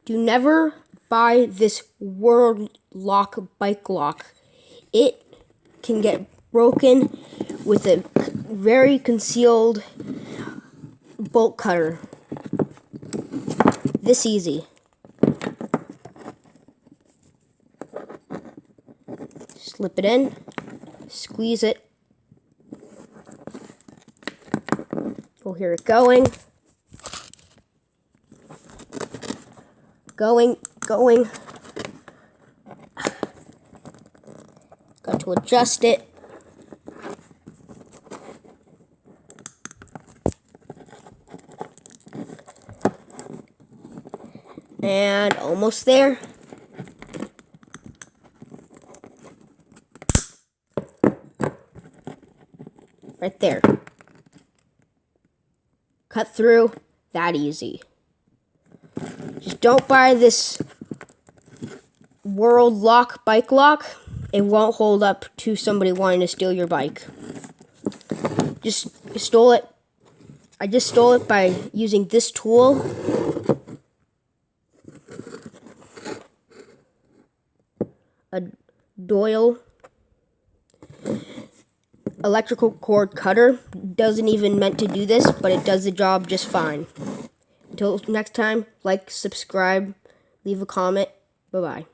Do never buy this World Lock bike lock. It can get broken with a very concealed bolt cutter. This easy. Slip it in, squeeze it. You'll hear it going. Going. Got to adjust it. And almost there. Right there. Cut through. That easy. Just don't buy this World Lock bike lock. It won't hold up to somebody wanting to steal your bike. Just stole it. I just stole it by using this tool. A Doyle electrical cord cutter. Doesn't even meant to do this, but it does the job just fine. Until next time, like, subscribe, leave a comment. Bye-bye.